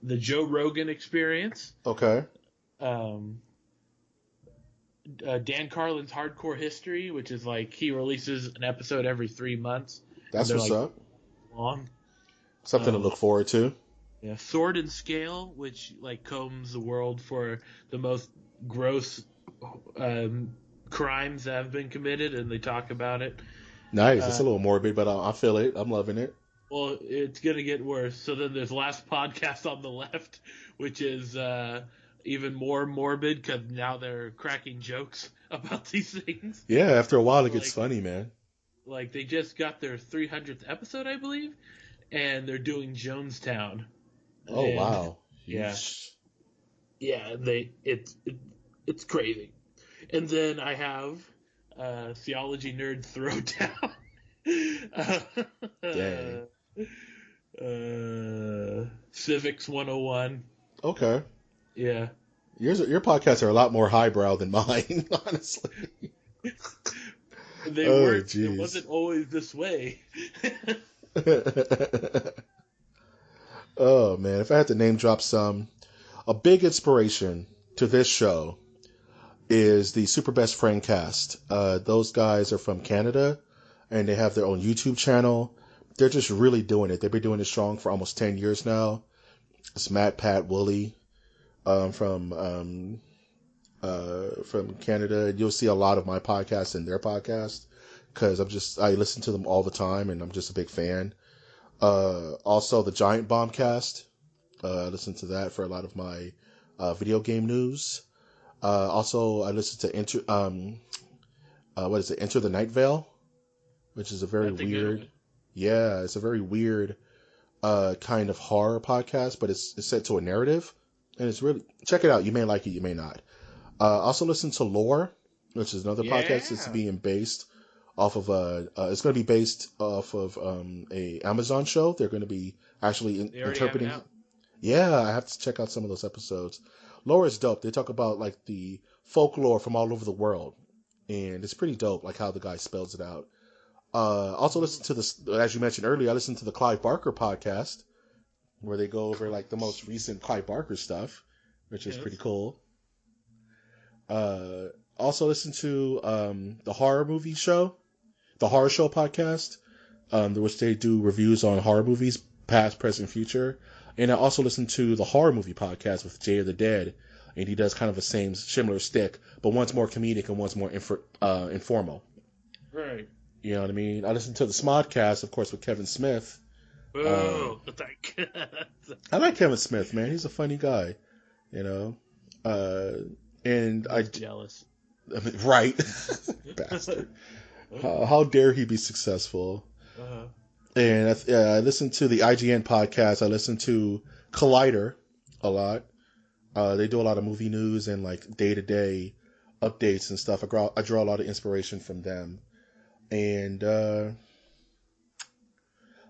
the Joe Rogan Experience. Okay. Dan Carlin's Hardcore History, which is like he releases an episode every 3 months. That's what's up. Long. Something to look forward to. Yeah, Sword and Scale, which like combs the world for the most gross crimes that have been committed, and they talk about it. Nice. It's a little morbid, but I feel it. I'm loving it. Well, it's gonna get worse. So then there's Last Podcast on the Left, which is even more morbid because now they're cracking jokes about these things. Yeah, after a while it gets funny, man. Like they just got their 300th episode, I believe, and they're doing Jonestown. Oh, and, wow. Yeah. Yeah, it's crazy. And then I have Theology Nerd Throwdown. Civics 101. Okay. Yeah. Your podcasts are a lot more highbrow than mine, honestly. They weren't. Geez. It wasn't always this way. Oh, man. If I had to name drop a big inspiration to this show is the Super Best Friend Cast. Those guys are from Canada, and they have their own YouTube channel. They're just really doing it. They've been doing it strong for almost 10 years now. It's Matt, Pat, Wooly from Canada. You'll see a lot of my podcasts in their podcast because I listen to them all the time, and I'm just a big fan. Also, the Giant Bombcast. I listen to that for a lot of my video game news. Also, I listen to Enter the Night Vale, which is a very weird. Yeah, it's a very weird kind of horror podcast, but it's set to a narrative, and it's really check it out. You may like it, you may not. Also, listen to Lore, which is another podcast that's being based off of it's going to be based off of a Amazon show. They're going to be actually interpreting. Yeah, I have to check out some of those episodes. Lore is dope. They talk about like the folklore from all over the world, and it's pretty dope, like how the guy spells it out. Also listen to this, as you mentioned earlier, I listened to the Clive Barker podcast, where they go over like the most recent Clive Barker stuff, which is pretty cool. Also listen to the Horror Movie Show, the Horror Show podcast, which they do reviews on horror movies, past, present, future. And I also listen to the Horror Movie podcast with Jay of the Dead, and he does kind of a similar stick, but one's more comedic and one's more informal. Right. You know what I mean? I listen to the Smodcast, of course, with Kevin Smith. Oh, I like Kevin Smith, man. He's a funny guy, you know. And I'm jealous. I mean, right, bastard. How dare he be successful? Uh-huh. And I listen to the IGN podcast. I listen to Collider a lot. They do a lot of movie news and like day-to-day updates and stuff. I draw a lot of inspiration from them. And I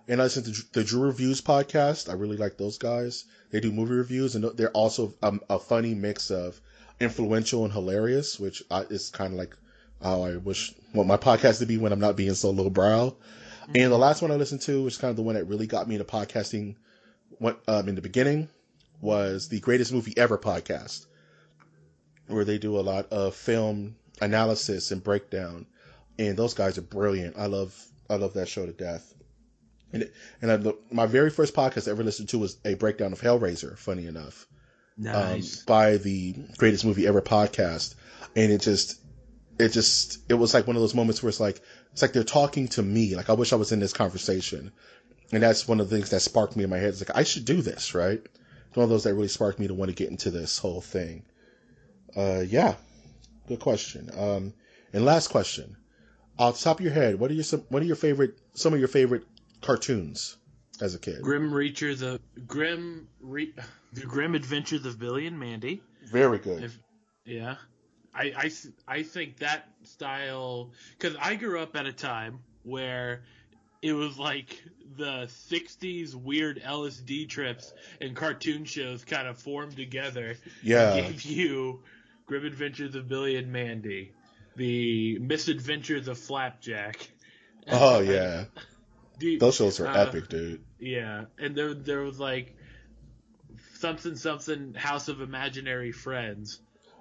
listen to the Drew Reviews podcast. I really like those guys. They do movie reviews, and they're also a funny mix of influential and hilarious, which is kind of like how I want my podcast to be when I'm not being so lowbrow. Mm-hmm. And the last one I listened to, which is kind of the one that really got me into podcasting in the beginning, was the Greatest Movie Ever podcast, where they do a lot of film analysis and breakdown. And those guys are brilliant. I love that show to death. And my very first podcast I ever listened to was a breakdown of Hellraiser, funny enough. Nice. By the Greatest Movie Ever podcast. And it was like one of those moments where it's like they're talking to me. Like, I wish I was in this conversation. And that's one of the things that sparked me in my head. It's like, I should do this, right? It's one of those that really sparked me to want to get into this whole thing. Yeah. Good question. And last question. Off the top of your head, some of your favorite cartoons as a kid? The Grim Adventures of Billy and Mandy. Very good. Yeah. I think that style, because I grew up at a time where it was like the 60s weird LSD trips and cartoon shows kind of formed together. Yeah. And gave you Grim Adventures of Billy and Mandy, the Misadventures of Flapjack. Oh, yeah. Those shows are epic, dude. Yeah. And there was like something House of Imaginary Friends.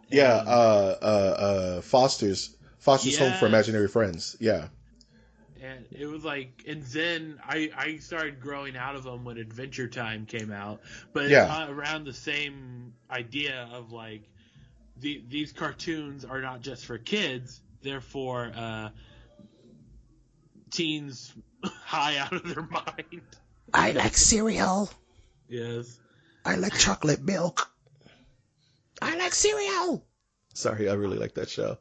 Yeah, Foster's Home for Imaginary Friends. Yeah. And it was like, and then I started growing out of them when Adventure Time came out. But around the same idea of like, these cartoons are not just for kids, they're for teens high out of their mind. I like cereal. Yes. I like chocolate milk. I like cereal. Sorry, I really like that show.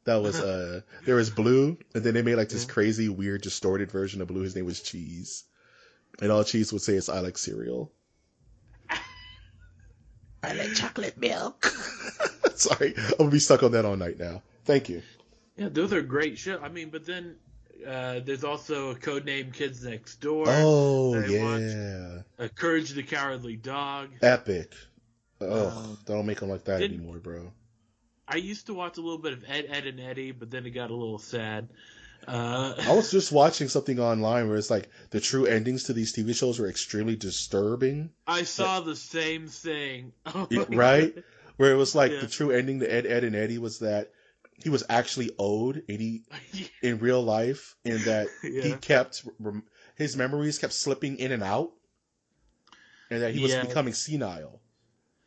That was there was Blue, and then they made like this crazy, weird, distorted version of Blue. His name was Cheese, and all Cheese would say is, "I like cereal." I like chocolate milk. Sorry, I'm gonna be stuck on that all night now. Thank you. Yeah, those are great shows. I mean, but then there's also a Codename Kids Next Door. Oh, yeah. Courage the Cowardly Dog. Epic. Oh, don't make them like that anymore, bro. I used to watch a little bit of Ed, and Eddie, but then it got a little sad. I was just watching something online where it's like the true endings to these TV shows were extremely disturbing. I saw the same thing. Right? Where it was like the true ending to Ed, and Eddie was that he was actually owed in real life, and that he kept his memories kept slipping in and out, and that he was becoming senile,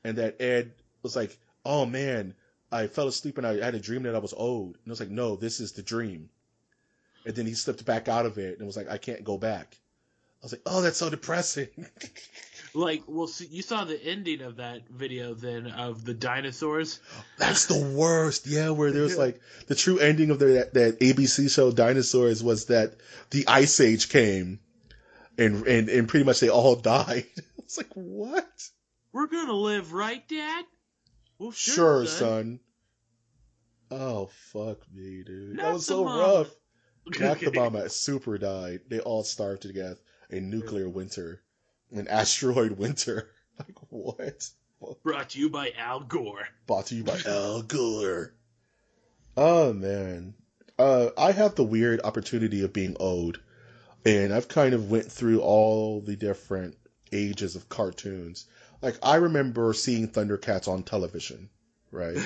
and that Ed was like, "Oh man, I fell asleep and I had a dream that I was owed," and I was like, "No, this is the dream." And then he slipped back out of it and was like, "I can't go back." I was like, "Oh, that's so depressing." Like, well, see, you saw the ending of that video then of the dinosaurs. That's the worst. Yeah, where there was like the true ending of that ABC show Dinosaurs was that the Ice Age came and pretty much they all died. It's like, what? We're gonna live, right, Dad? Well, sure, son. Oh, fuck me, dude. That was so rough. Not the mama. Super died. They all starved to death. A nuclear winter. An asteroid winter. Like, what? Brought to you by Al Gore. Brought to you by Al Gore. Oh, man. I have the weird opportunity of being old, and I've kind of went through all the different ages of cartoons. Like, I remember seeing Thundercats on television, right?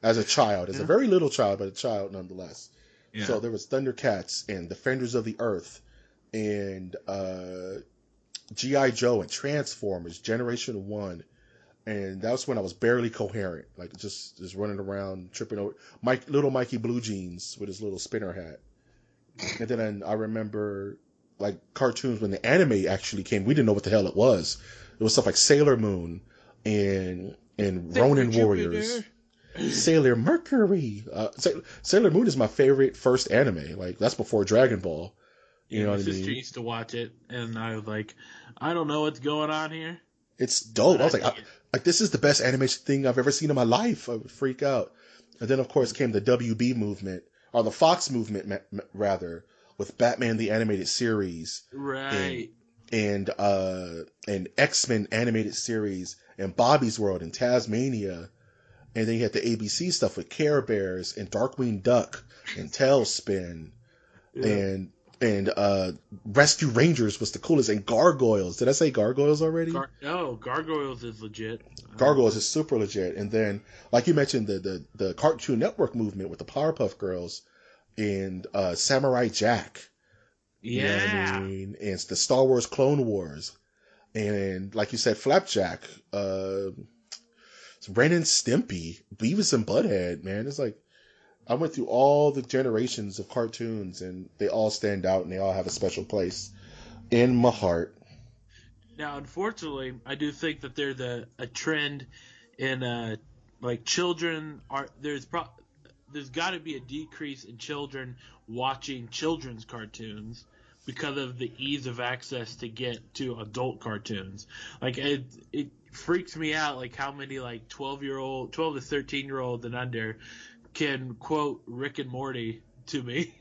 As a child, as a very little child, but a child nonetheless. Yeah. So there was Thundercats and Defenders of the Earth and G.I. Joe and Transformers, Generation 1. And that was when I was barely coherent, like just running around, tripping over little Mikey Blue Jeans with his little spinner hat. And then I remember like cartoons when the anime actually came. We didn't know what the hell it was. It was stuff like Sailor Moon and Ronin Warriors, Sailor Mercury. Sailor Moon is my favorite first anime. Like, that's before Dragon Ball. You know what I mean? My sister used to watch it, and I was like, I don't know what's going on here. It's dope. I was like, this is the best animation thing I've ever seen in my life. I would freak out. And then, of course, came the WB movement, or the Fox movement, rather, with Batman the Animated Series. Right. And X-Men animated series, and Bobby's World, and Tasmania. And then you had the ABC stuff with Care Bears, and Darkwing Duck, and Tailspin. Yeah. And Rescue Rangers was the coolest, and Gargoyles. Did I say Gargoyles already? No, Gargoyles is legit. Gargoyles is super legit. And then, like you mentioned, the Cartoon Network movement with the Powerpuff Girls and Samurai Jack. Yeah. You know what I mean? And the Star Wars Clone Wars. And like you said, Flapjack. Ren and Stimpy. Beavis and Butthead, man. It's like, I went through all the generations of cartoons, and they all stand out, and they all have a special place in my heart. Now, unfortunately, I do think that there's a trend in like children are there's got to be a decrease in children watching children's cartoons because of the ease of access to get to adult cartoons. Like, it freaks me out, like how many like 12 to 13-year-old and under can quote Rick and Morty to me.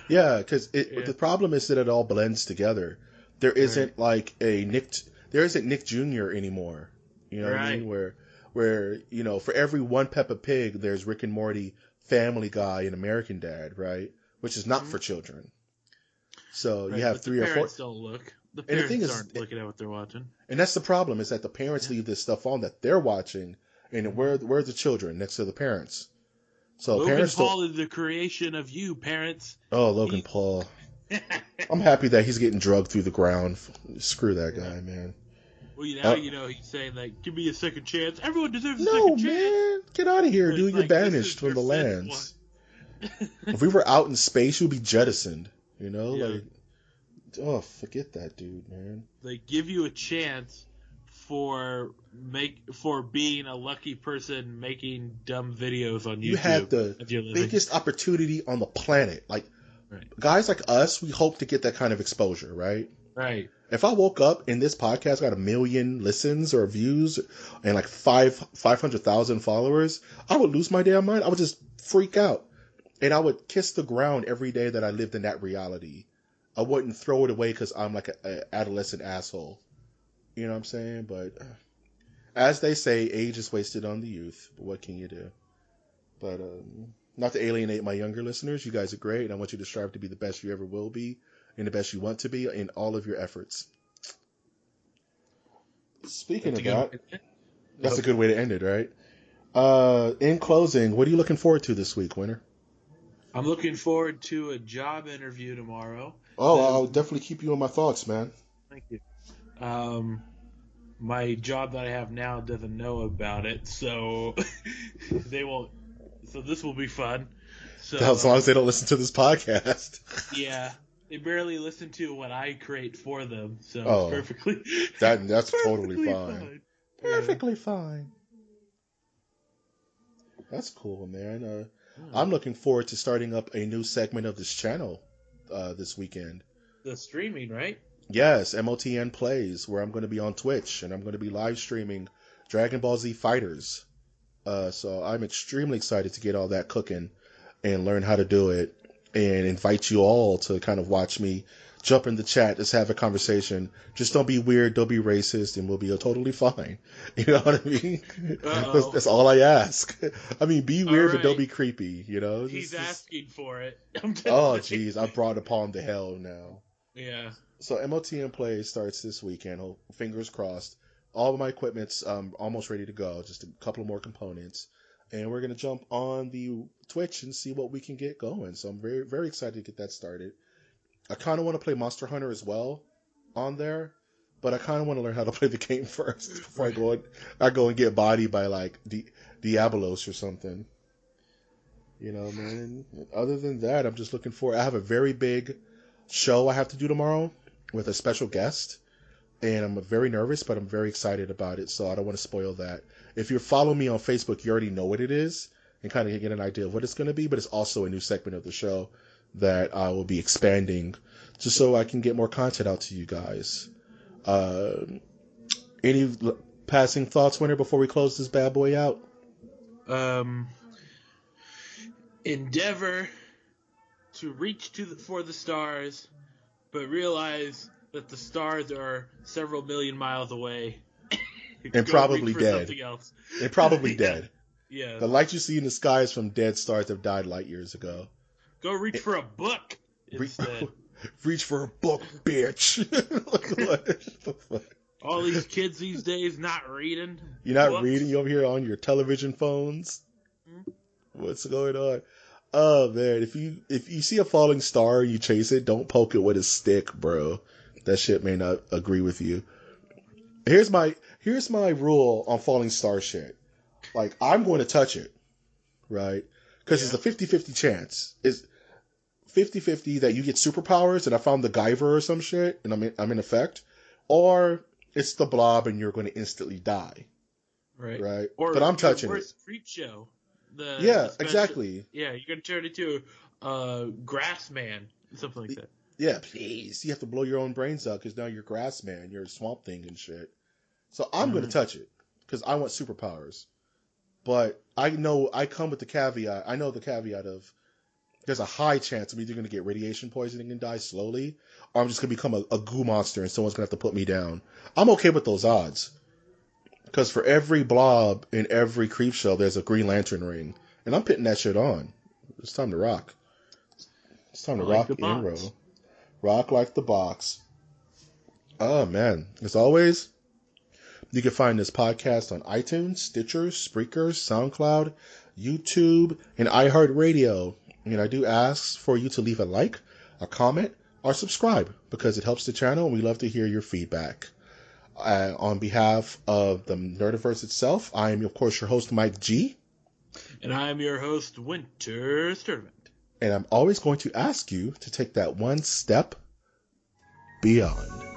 Yeah, because the problem is that it all blends together. There isn't like there isn't Nick Jr. anymore. You know what I mean? Where you know, for every one Peppa Pig, there's Rick and Morty, Family Guy, and American Dad, right? Which is not for children. So you have 3 or 4. Don't look. The parents aren't looking at what they're watching. And that's the problem, is that the parents leave this stuff on that they're watching, and where's the children next to the parents? So Logan Paul is the creation of you, parents. Oh, Logan Paul. I'm happy that he's getting drugged through the ground. Screw that guy, man. Well, he's saying, like, give me a second chance. Everyone deserves a second chance. No, man. Get out of here, dude. You're banished from the lands. If we were out in space, you'd be jettisoned. You know? Yeah. Like, forget that dude, man. They give you a chance for being a lucky person making dumb videos on YouTube. You had the biggest opportunity on the planet. Like, guys like us, we hope to get that kind of exposure, right? Right. If I woke up and this podcast got 1 million listens or views and like 500,000 followers, I would lose my damn mind. I would just freak out. And I would kiss the ground every day that I lived in that reality. I wouldn't throw it away because I'm like an adolescent asshole. You know what I'm saying? But as they say, age is wasted on the youth. But what can you do? But not to alienate my younger listeners, you guys are great. And I want you to strive to be the best you ever will be and the best you want to be in all of your efforts. Speaking of that, that's a good way to end it, right? In closing, what are you looking forward to this week, Winter? I'm looking forward to a job interview tomorrow. Oh, I'll definitely keep you in my thoughts, man. Thank you. My job that I have now doesn't know about it, so they won't. So this will be fun. So as long as they don't listen to this podcast. Yeah, they barely listen to what I create for them, so it's perfectly. That's totally fine. Perfectly fine. That's cool, man. I'm looking forward to starting up a new segment of this channel this weekend. The streaming, right? Yes, MOTN Plays, where I'm going to be on Twitch, and I'm going to be live streaming Dragon Ball Z Fighters. So I'm extremely excited to get all that cooking and learn how to do it, and invite you all to kind of watch me jump in the chat, just have a conversation. Just don't be weird, don't be racist, and we'll be totally fine. You know what I mean? That's all I ask. I mean, be weird, but don't be creepy. You know? He's asking for it. Oh, jeez, I brought upon the hell now. Yeah. So MOTN Play starts this weekend. Fingers crossed. All of my equipment's almost ready to go. Just a couple more components. And we're going to jump on the Twitch and see what we can get going. So I'm very, very excited to get that started. I kind of want to play Monster Hunter as well on there. But I kind of want to learn how to play the game first before I go and get bodied by like Diabolos or something. You know, man. Other than that, I'm just looking forward. I have a very big show I have to do tomorrow with a special guest. And I'm very nervous, but I'm very excited about it, so I don't want to spoil that. If you're following me on Facebook, you already know what it is and kind of get an idea of what it's going to be, but it's also a new segment of the show that I will be expanding just so I can get more content out to you guys. Any passing thoughts, Winter, before we close this bad boy out? Endeavor to reach for the stars, but realize that the stars are several million miles away. And probably dead. Something else. And probably dead. Yeah. The light you see in the sky is from dead stars that have died light years ago. Go reach for a book instead. Reach for a book, bitch. What the fuck? All these kids these days not reading. You're not reading? You're over here on your television phones? Mm-hmm. What's going on? Oh, man. If you see a falling star and you chase it, don't poke it with a stick, bro. That shit may not agree with you. Here's my rule on falling star shit. Like, I'm going to touch it, right? Because it's a 50-50 chance. It's 50-50 that you get superpowers and I found the Guyver or some shit and I'm in effect. Or it's the Blob and you're going to instantly die. Right? But I'm touching it. Creep show. Exactly. Yeah, you're going to turn into Grass Man. Something like that. Yeah, please. You have to blow your own brains out because now you're Grass Man. You're a Swamp Thing and shit. So I'm going to touch it because I want superpowers. But I know I come with the caveat. I know the caveat of there's a high chance I'm either going to get radiation poisoning and die slowly, or I'm just going to become a goo monster and someone's going to have to put me down. I'm okay with those odds. Because for every Blob in every Creep Show, there's a Green Lantern ring. And I'm putting that shit on. It's time to rock. It's time to rock and roll. Rock like the box. Oh, man. As always, you can find this podcast on iTunes, Stitcher, Spreaker, SoundCloud, YouTube, and iHeartRadio. And I do ask for you to leave a like, a comment, or subscribe because it helps the channel and we love to hear your feedback. On behalf of the Nerdiverse itself, I am, of course, your host, Mike G. And I am your host, Winter Sturtevant. And I'm always going to ask you to take that one step beyond.